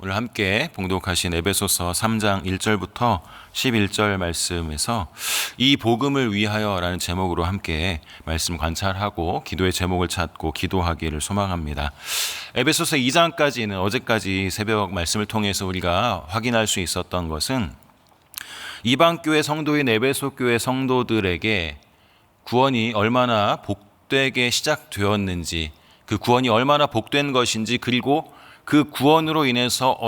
오늘 함께 봉독하신 에베소서 3장 1절부터 11절 말씀에서 이 복음을 위하여라는 제목으로 함께 말씀 관찰하고 기도의 제목을 찾고 기도하기를 소망합니다. 에베소서 2장까지는 어제까지 새벽 말씀을 통해서 우리가 확인할 수 있었던 것은 이방교회 성도인 에베소 교회 성도들에게 구원이 얼마나 복되게 시작되었는지, 그 구원이 얼마나 복된 것인지, 그리고 그 구원으로 인해서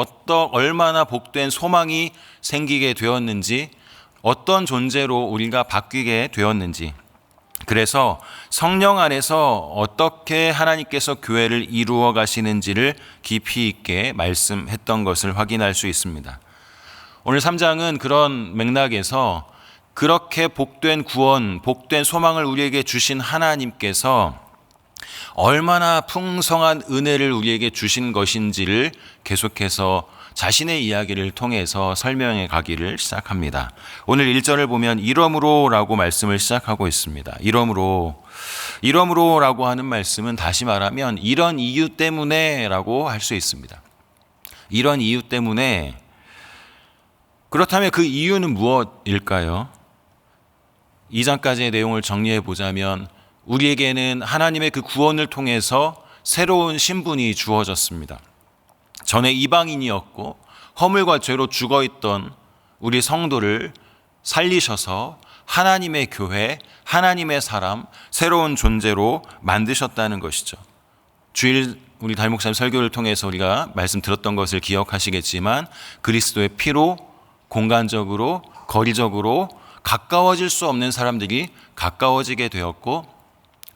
얼마나 복된 소망이 생기게 되었는지, 어떤 존재로 우리가 바뀌게 되었는지, 그래서 성령 안에서 어떻게 하나님께서 교회를 이루어 가시는지를 깊이 있게 말씀했던 것을 확인할 수 있습니다. 오늘 3장은 그런 맥락에서 그렇게 복된 구원, 복된 소망을 우리에게 주신 하나님께서 얼마나 풍성한 은혜를 우리에게 주신 것인지를 계속해서 자신의 이야기를 통해서 설명해 가기를 시작합니다. 오늘 1절을 보면 이러므로라고 말씀을 시작하고 있습니다. 이러므로라고 하는 말씀은 다시 말하면 이런 이유 때문에라고 할 수 있습니다. 이런 이유 때문에. 그렇다면 그 이유는 무엇일까요? 2장까지의 내용을 정리해 보자면 우리에게는 하나님의 그 구원을 통해서 새로운 신분이 주어졌습니다. 전에 이방인이었고 허물과 죄로 죽어있던 우리 성도를 살리셔서 하나님의 교회, 하나님의 사람, 새로운 존재로 만드셨다는 것이죠. 주일 우리 달목사님 설교를 통해서 우리가 말씀 들었던 것을 기억하시겠지만 그리스도의 피로 공간적으로, 거리적으로 가까워질 수 없는 사람들이 가까워지게 되었고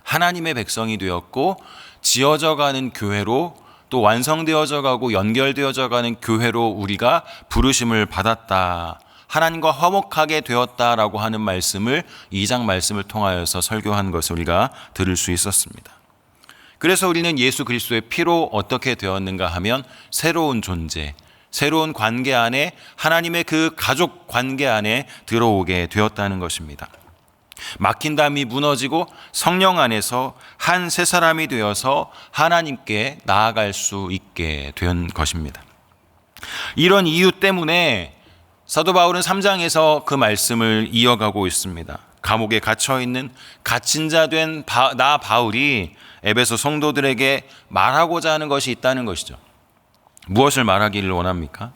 하나님의 백성이 되었고 지어져 가는 교회로, 또 완성되어져 가고 연결되어져 가는 교회로 우리가 부르심을 받았다, 하나님과 화목하게 되었다라고 하는 말씀을 2장 말씀을 통하여서 설교한 것을 우리가 들을 수 있었습니다. 그래서 우리는 예수 그리스도의 피로 어떻게 되었는가 하면 새로운 존재, 새로운 관계 안에, 하나님의 그 가족 관계 안에 들어오게 되었다는 것입니다. 막힌 담이 무너지고 성령 안에서 한 새 사람이 되어서 하나님께 나아갈 수 있게 된 것입니다. 이런 이유 때문에 사도 바울은 3장에서 그 말씀을 이어가고 있습니다. 감옥에 갇혀있는 갇힌 자 된 나 바울이 에베소 성도들에게 말하고자 하는 것이 있다는 것이죠. 무엇을 말하기를 원합니까?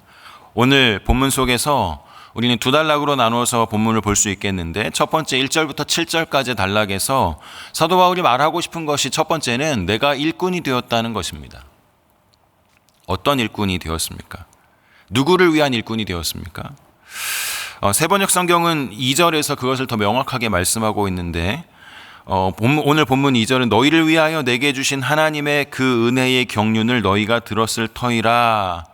오늘 본문 속에서 우리는 두 단락으로 나누어서 본문을 볼 수 있겠는데, 첫 번째 1절부터 7절까지 단락에서 사도 바울이 말하고 싶은 것이, 첫 번째는 내가 일꾼이 되었다는 것입니다. 어떤 일꾼이 되었습니까? 누구를 위한 일꾼이 되었습니까? 세번역 성경은 2절에서 그것을 더 명확하게 말씀하고 있는데, 오늘 본문 2절은 너희를 위하여 내게 주신 하나님의 그 은혜의 경륜을 너희가 들었을 터이라.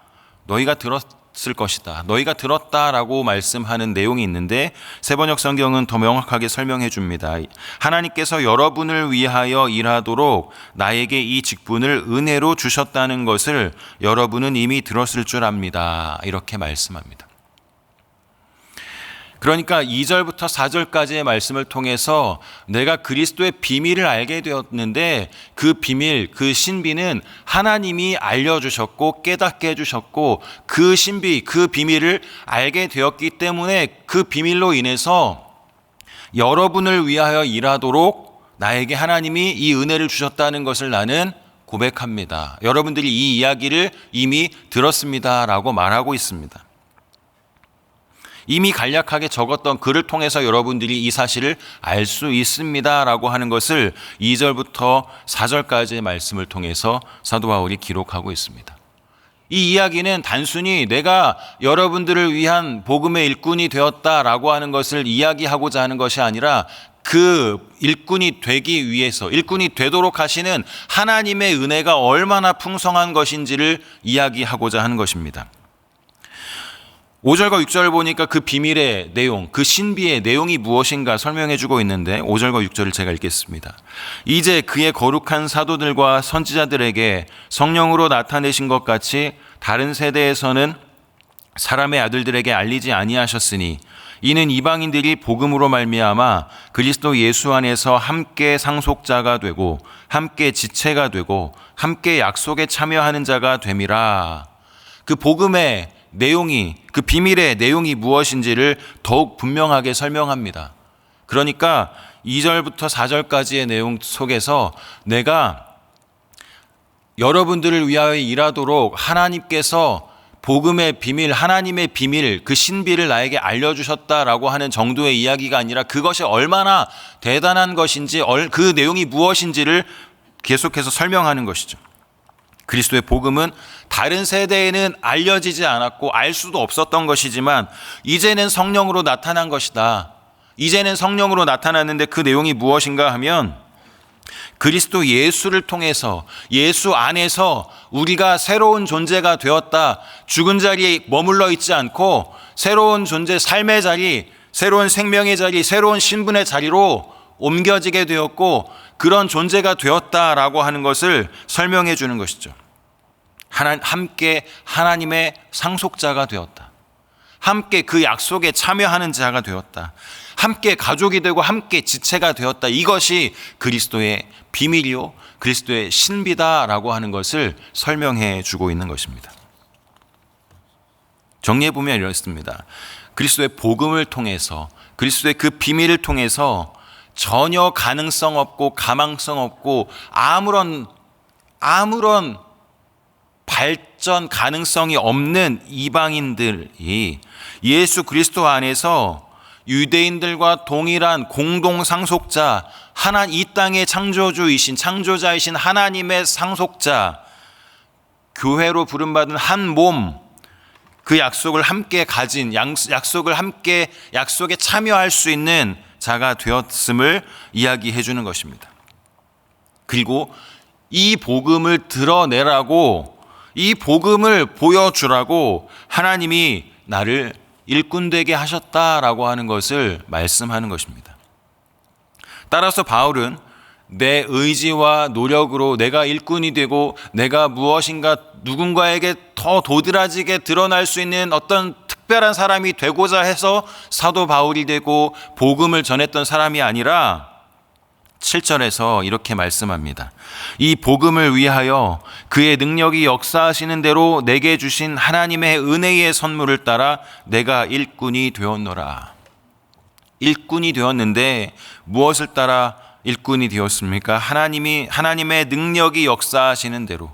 너희가 들었을 것이다, 너희가 들었다라고 말씀하는 내용이 있는데, 세번역 성경은 더 명확하게 설명해 줍니다. 하나님께서 여러분을 위하여 일하도록 나에게 이 직분을 은혜로 주셨다는 것을 여러분은 이미 들었을 줄 압니다, 이렇게 말씀합니다. 그러니까 2절부터 4절까지의 말씀을 통해서 내가 그리스도의 비밀을 알게 되었는데, 그 비밀, 그 신비는 하나님이 알려주셨고 깨닫게 해주셨고, 그 신비, 그 비밀을 알게 되었기 때문에 그 비밀로 인해서 여러분을 위하여 일하도록 나에게 하나님이 이 은혜를 주셨다는 것을 나는 고백합니다. 여러분들이 이 이야기를 이미 들었습니다 라고 말하고 있습니다. 이미 간략하게 적었던 글을 통해서 여러분들이 이 사실을 알 수 있습니다 라고 하는 것을 2절부터 4절까지의 말씀을 통해서 사도 바울이 기록하고 있습니다. 이 이야기는 단순히 내가 여러분들을 위한 복음의 일꾼이 되었다라고 하는 것을 이야기하고자 하는 것이 아니라, 그 일꾼이 되기 위해서, 일꾼이 되도록 하시는 하나님의 은혜가 얼마나 풍성한 것인지를 이야기하고자 하는 것입니다. 5절과 6절을 보니까 그 비밀의 내용, 그 신비의 내용이 무엇인가 설명해 주고 있는데, 5절과 6절을 제가 읽겠습니다. 이제 그의 거룩한 사도들과 선지자들에게 성령으로 나타내신 것 같이 다른 세대에서는 사람의 아들들에게 알리지 아니하셨으니, 이는 이방인들이 복음으로 말미암아 그리스도 예수 안에서 함께 상속자가 되고 함께 지체가 되고 함께 약속에 참여하는 자가 됨이라. 그 복음의 내용이, 그 비밀의 내용이 무엇인지를 더욱 분명하게 설명합니다. 그러니까 2절부터 4절까지의 내용 속에서 내가 여러분들을 위하여 일하도록 하나님께서 복음의 비밀, 하나님의 비밀, 그 신비를 나에게 알려주셨다라고 하는 정도의 이야기가 아니라 그것이 얼마나 대단한 것인지, 그 내용이 무엇인지를 계속해서 설명하는 것이죠. 그리스도의 복음은 다른 세대에는 알려지지 않았고 알 수도 없었던 것이지만 이제는 성령으로 나타난 것이다. 이제는 성령으로 나타났는데 그 내용이 무엇인가 하면 그리스도 예수를 통해서, 예수 안에서 우리가 새로운 존재가 되었다. 죽은 자리에 머물러 있지 않고 새로운 존재, 삶의 자리, 새로운 생명의 자리, 새로운 신분의 자리로 옮겨지게 되었고 그런 존재가 되었다라고 하는 것을 설명해 주는 것이죠. 함께 하나님의 상속자가 되었다. 함께 그 약속에 참여하는 자가 되었다. 함께 가족이 되고 함께 지체가 되었다. 이것이 그리스도의 비밀이요, 그리스도의 신비다라고 하는 것을 설명해 주고 있는 것입니다. 정리해 보면 이렇습니다. 그리스도의 복음을 통해서, 그리스도의 그 비밀을 통해서 전혀 가능성 없고 가망성 없고 아무런 발전 가능성이 없는 이방인들이 예수 그리스도 안에서 유대인들과 동일한 공동 상속자, 이 땅의 창조자이신 하나님의 상속자, 교회로 부름받은 한 몸, 그 약속을 함께 가진, 약속에 참여할 수 있는 자가 되었음을 이야기해 주는 것입니다. 그리고 이 복음을 드러내라고, 이 복음을 보여주라고 하나님이 나를 일꾼 되게 하셨다라고 하는 것을 말씀하는 것입니다. 따라서 바울은 내 의지와 노력으로 내가 일꾼이 되고 내가 무엇인가 누군가에게 더 도드라지게 드러날 수 있는 어떤 특별한 사람이 되고자 해서 사도 바울이 되고 복음을 전했던 사람이 아니라 7절에서 이렇게 말씀합니다. 이 복음을 위하여 그의 능력이 역사하시는 대로 내게 주신 하나님의 은혜의 선물을 따라 내가 일꾼이 되었노라. 일꾼이 되었는데 무엇을 따라 일꾼이 되었습니까? 하나님의 능력이 역사하시는 대로,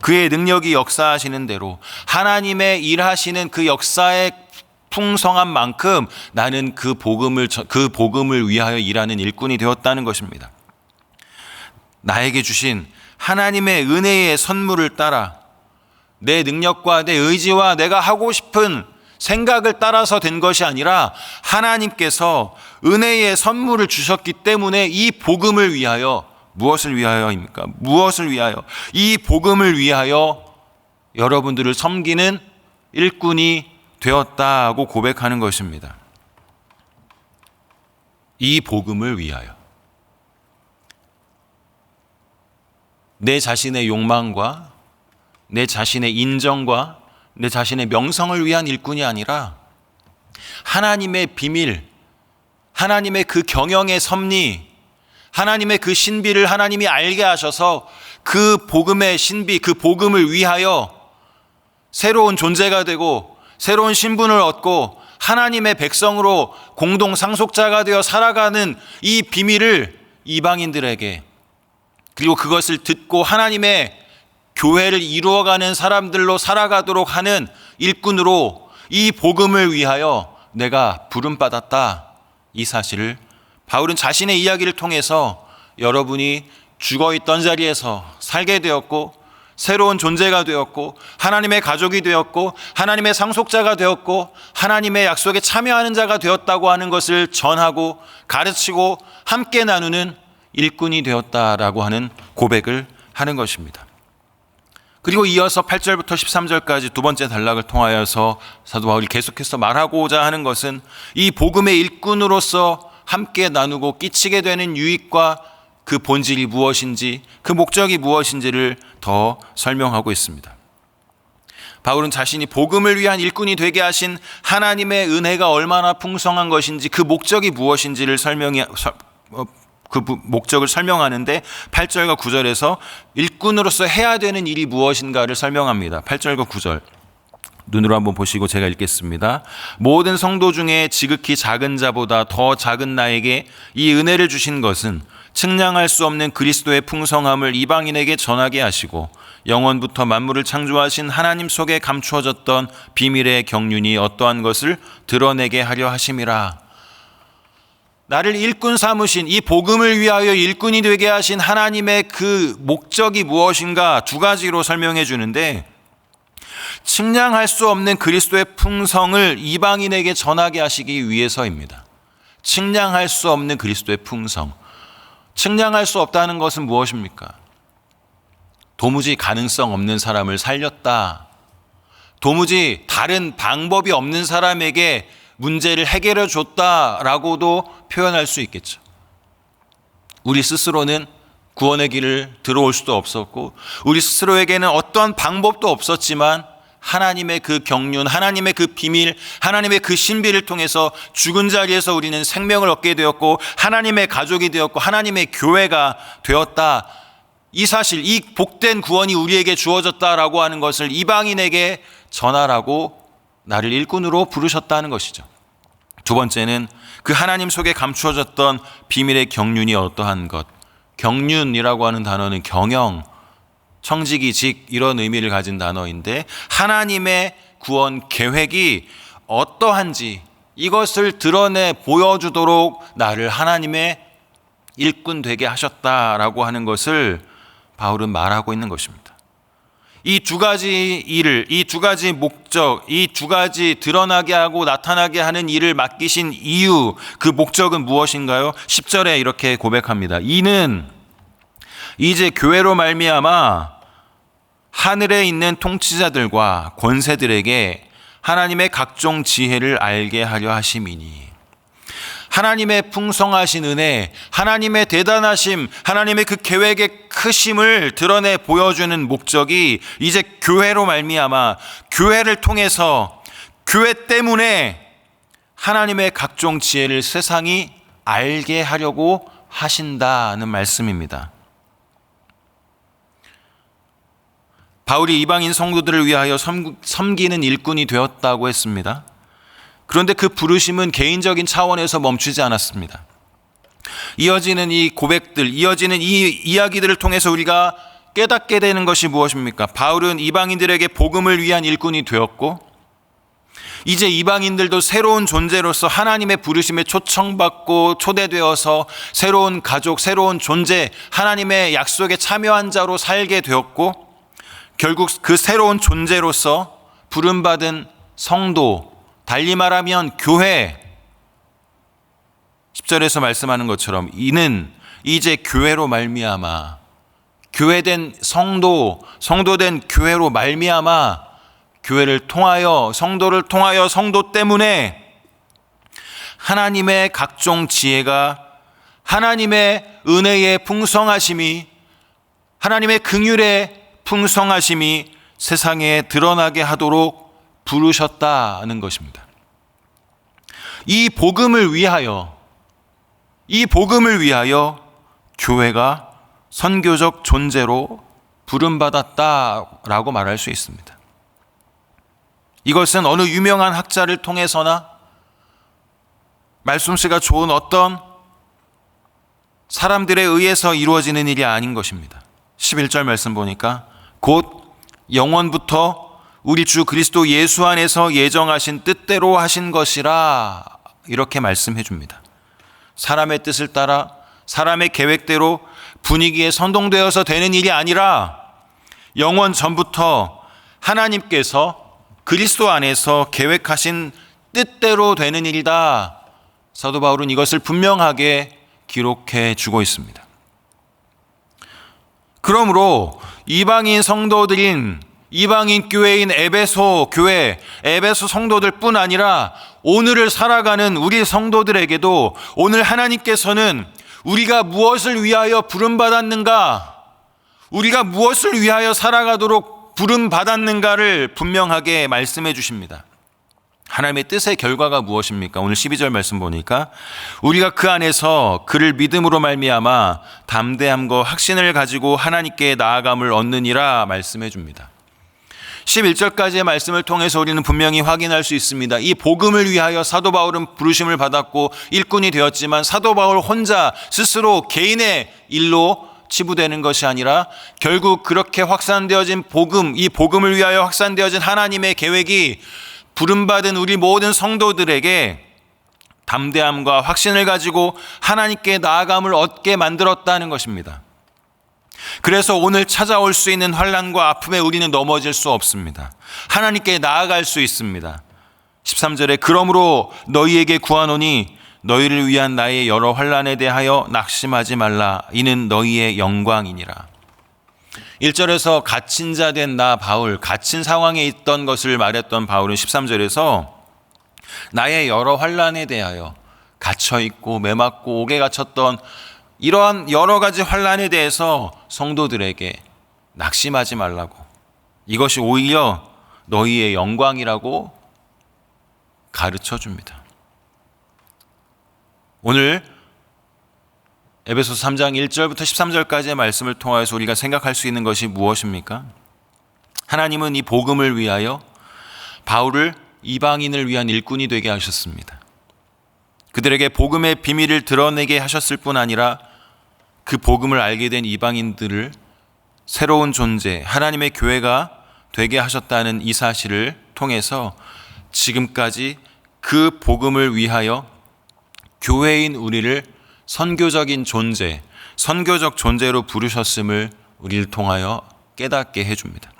그의 능력이 역사하시는 대로 하나님의 일하시는 그 역사의 풍성한 만큼 나는 그 복음을 위하여 일하는 일꾼이 되었다는 것입니다. 나에게 주신 하나님의 은혜의 선물을 따라 내 능력과 내 의지와 내가 하고 싶은 생각을 따라서 된 것이 아니라 하나님께서 은혜의 선물을 주셨기 때문에 이 복음을 위하여, 무엇을 위하여입니까? 무엇을 위하여? 이 복음을 위하여 여러분들을 섬기는 일꾼이 되었다고 고백하는 것입니다. 이 복음을 위하여 내 자신의 욕망과 내 자신의 인정과 내 자신의 명성을 위한 일꾼이 아니라 하나님의 비밀, 하나님의 그 경영의 섭리, 하나님의 그 신비를 하나님이 알게 하셔서 그 복음의 신비, 그 복음을 위하여 새로운 존재가 되고 새로운 신분을 얻고 하나님의 백성으로 공동 상속자가 되어 살아가는 이 비밀을 이방인들에게, 그리고 그것을 듣고 하나님의 교회를 이루어가는 사람들로 살아가도록 하는 일꾼으로 이 복음을 위하여 내가 부름받았다. 이 사실을 바울은 자신의 이야기를 통해서 여러분이 죽어있던 자리에서 살게 되었고 새로운 존재가 되었고 하나님의 가족이 되었고 하나님의 상속자가 되었고 하나님의 약속에 참여하는 자가 되었다고 하는 것을 전하고 가르치고 함께 나누는 일꾼이 되었다라고 하는 고백을 하는 것입니다. 그리고 이어서 8절부터 13절까지 두 번째 단락을 통하여서 사도 바울이 계속해서 말하고자 하는 것은 이 복음의 일꾼으로서 함께 나누고 끼치게 되는 유익과 그 본질이 무엇인지, 그 목적이 무엇인지를 더 설명하고 있습니다. 바울은 자신이 복음을 위한 일꾼이 되게 하신 하나님의 은혜가 얼마나 풍성한 것인지, 그 목적이 무엇인지를 목적을 설명하는데 8절과 9절에서 일꾼으로서 해야 되는 일이 무엇인가를 설명합니다. 8절과 9절 눈으로 한번 보시고 제가 읽겠습니다. 모든 성도 중에 지극히 작은 자보다 더 작은 나에게 이 은혜를 주신 것은 측량할 수 없는 그리스도의 풍성함을 이방인에게 전하게 하시고 영원부터 만물을 창조하신 하나님 속에 감추어졌던 비밀의 경륜이 어떠한 것을 드러내게 하려 하심이라. 나를 일꾼 삼으신, 이 복음을 위하여 일꾼이 되게 하신 하나님의 그 목적이 무엇인가 두 가지로 설명해 주는데, 측량할 수 없는 그리스도의 풍성을 이방인에게 전하게 하시기 위해서입니다. 측량할 수 없는 그리스도의 풍성. 측량할 수 없다는 것은 무엇입니까? 도무지 가능성 없는 사람을 살렸다. 도무지 다른 방법이 없는 사람에게 문제를 해결해 줬다라고도 표현할 수 있겠죠. 우리 스스로는 구원의 길을 들어올 수도 없었고 우리 스스로에게는 어떠한 방법도 없었지만 하나님의 그 경륜, 하나님의 그 비밀, 하나님의 그 신비를 통해서 죽은 자리에서 우리는 생명을 얻게 되었고 하나님의 가족이 되었고 하나님의 교회가 되었다. 이 사실, 이 복된 구원이 우리에게 주어졌다라고 하는 것을 이방인에게 전하라고 나를 일꾼으로 부르셨다는 것이죠. 두 번째는 그 하나님 속에 감추어졌던 비밀의 경륜이 어떠한 것. 경륜이라고 하는 단어는 경영, 청지기직 이런 의미를 가진 단어인데 하나님의 구원 계획이 어떠한지 이것을 드러내 보여주도록 나를 하나님의 일꾼 되게 하셨다라고 하는 것을 바울은 말하고 있는 것입니다. 이 두 가지 일을, 이 두 가지 목적, 이 두 가지 드러나게 하고 나타나게 하는 일을 맡기신 이유, 그 목적은 무엇인가요? 10절에 이렇게 고백합니다. 이는 이제 교회로 말미암아 하늘에 있는 통치자들과 권세들에게 하나님의 각종 지혜를 알게 하려 하심이니. 하나님의 풍성하신 은혜, 하나님의 대단하심, 하나님의 그 계획의 크심을 드러내 보여주는 목적이 이제 교회로 말미암아 교회를 통해서 교회 때문에 하나님의 각종 지혜를 세상이 알게 하려고 하신다는 말씀입니다. 바울이 이방인 성도들을 위하여 섬기는 일꾼이 되었다고 했습니다. 그런데 그 부르심은 개인적인 차원에서 멈추지 않았습니다. 이어지는 이 고백들, 이어지는 이 이야기들을 통해서 우리가 깨닫게 되는 것이 무엇입니까? 바울은 이방인들에게 복음을 위한 일꾼이 되었고 이제 이방인들도 새로운 존재로서 하나님의 부르심에 초청받고 초대되어서 새로운 가족, 새로운 존재, 하나님의 약속에 참여한 자로 살게 되었고 결국 그 새로운 존재로서 부름받은 성도, 달리 말하면 교회, 10절에서 말씀하는 것처럼 이는 이제 교회로 말미암아 교회된 성도, 성도된 교회로 말미암아 교회를 통하여 성도를 통하여 성도 때문에 하나님의 각종 지혜가 하나님의 은혜의 풍성하심이 하나님의 긍휼의 풍성하심이 세상에 드러나게 하도록 부르셨다는 것입니다. 이 복음을 위하여 교회가 선교적 존재로 부름받았다라고 말할 수 있습니다. 이것은 어느 유명한 학자를 통해서나 말씀씨가 좋은 어떤 사람들에 의해서 이루어지는 일이 아닌 것입니다. 11절 말씀 보니까 곧 영원부터 우리 주 그리스도 예수 안에서 예정하신 뜻대로 하신 것이라 이렇게 말씀해 줍니다. 사람의 뜻을 따라 사람의 계획대로 분위기에 선동되어서 되는 일이 아니라 영원 전부터 하나님께서 그리스도 안에서 계획하신 뜻대로 되는 일이다. 사도 바울은 이것을 분명하게 기록해 주고 있습니다. 그러므로 이방인 성도들인 이방인 교회인 에베소 교회, 에베소 성도들 뿐 아니라 오늘을 살아가는 우리 성도들에게도 오늘 하나님께서는 우리가 무엇을 위하여 부름받았는가, 우리가 무엇을 위하여 살아가도록 부름받았는가를 분명하게 말씀해 주십니다. 하나님의 뜻의 결과가 무엇입니까? 오늘 12절 말씀 보니까 우리가 그 안에서 그를 믿음으로 말미암아 담대함과 확신을 가지고 하나님께 나아감을 얻느니라 말씀해 줍니다. 11절까지의 말씀을 통해서 우리는 분명히 확인할 수 있습니다. 이 복음을 위하여 사도 바울은 부르심을 받았고 일꾼이 되었지만 사도 바울 혼자 스스로 개인의 일로 치부되는 것이 아니라 결국 그렇게 확산되어진 복음, 이 복음을 위하여 확산되어진 하나님의 계획이 부름받은 우리 모든 성도들에게 담대함과 확신을 가지고 하나님께 나아감을 얻게 만들었다는 것입니다. 그래서 오늘 찾아올 수 있는 환난과 아픔에 우리는 넘어질 수 없습니다. 하나님께 나아갈 수 있습니다. 13절에 그러므로 너희에게 구하노니 너희를 위한 나의 여러 환난에 대하여 낙심하지 말라. 이는 너희의 영광이니라. 1절에서 갇힌 자 된 나 바울, 갇힌 상황에 있던 것을 말했던 바울은 13절에서 나의 여러 환난에 대하여 갇혀있고 매맞고 옥에 갇혔던 이러한 여러 가지 환난에 대해서 성도들에게 낙심하지 말라고, 이것이 오히려 너희의 영광이라고 가르쳐 줍니다. 오늘 에베소서 3장 1절부터 13절까지의 말씀을 통하여서 우리가 생각할 수 있는 것이 무엇입니까? 하나님은 이 복음을 위하여 바울을 이방인을 위한 일꾼이 되게 하셨습니다. 그들에게 복음의 비밀을 드러내게 하셨을 뿐 아니라 그 복음을 알게 된 이방인들을 새로운 존재, 하나님의 교회가 되게 하셨다는 이 사실을 통해서 지금까지 그 복음을 위하여 교회인 우리를 선교적인 존재, 선교적 존재로 부르셨음을 우리를 통하여 깨닫게 해줍니다.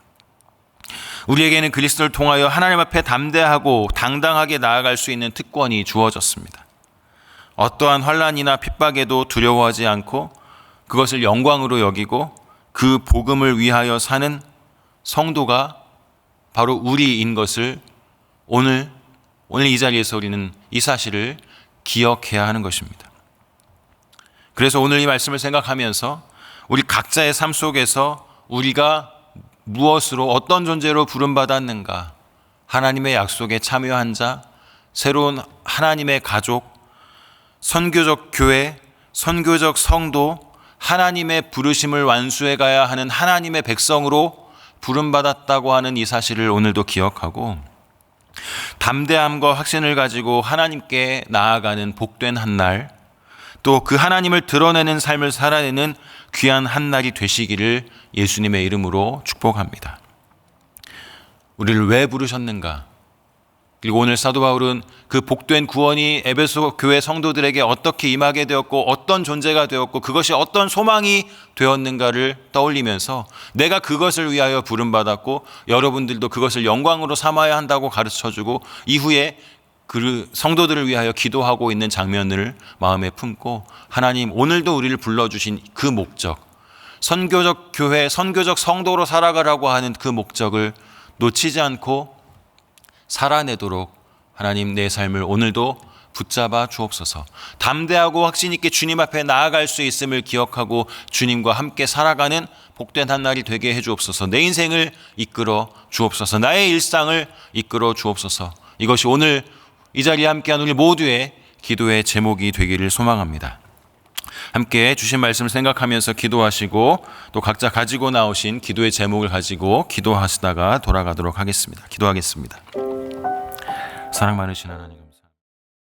우리에게는 그리스도를 통하여 하나님 앞에 담대하고 당당하게 나아갈 수 있는 특권이 주어졌습니다. 어떠한 환난이나 핍박에도 두려워하지 않고 그것을 영광으로 여기고 그 복음을 위하여 사는 성도가 바로 우리인 것을 오늘 이 자리에서 우리는 이 사실을 기억해야 하는 것입니다. 그래서 오늘 이 말씀을 생각하면서 우리 각자의 삶 속에서 우리가 무엇으로 어떤 존재로 부름받았는가, 하나님의 약속에 참여한 자, 새로운 하나님의 가족, 선교적 교회, 선교적 성도, 하나님의 부르심을 완수해 가야 하는 하나님의 백성으로 부름받았다고 하는 이 사실을 오늘도 기억하고 담대함과 확신을 가지고 하나님께 나아가는 복된 한 날, 또 그 하나님을 드러내는 삶을 살아내는 귀한 한 날이 되시기를 예수님의 이름으로 축복합니다. 우리를 왜 부르셨는가? 그리고 오늘 사도 바울은 그 복된 구원이 에베소 교회 성도들에게 어떻게 임하게 되었고 어떤 존재가 되었고 그것이 어떤 소망이 되었는가를 떠올리면서 내가 그것을 위하여 부름받았고 여러분들도 그것을 영광으로 삼아야 한다고 가르쳐주고 이후에 그 성도들을 위하여 기도하고 있는 장면을 마음에 품고 하나님 오늘도 우리를 불러주신 그 목적, 선교적 교회, 선교적 성도로 살아가라고 하는 그 목적을 놓치지 않고 살아내도록 하나님 내 삶을 오늘도 붙잡아 주옵소서. 담대하고 확신 있게 주님 앞에 나아갈 수 있음을 기억하고 주님과 함께 살아가는 복된 한 날이 되게 해 주옵소서. 내 인생을 이끌어 주옵소서. 나의 일상을 이끌어 주옵소서. 이것이 오늘 이 자리에 함께한 우리 모두의 기도의 제목이 되기를 소망합니다. 함께 주신 말씀을 생각하면서 기도하시고 또 각자 가지고 나오신 기도의 제목을 가지고 기도하시다가 돌아가도록 하겠습니다. 기도하겠습니다. 사랑 많으신 하나님,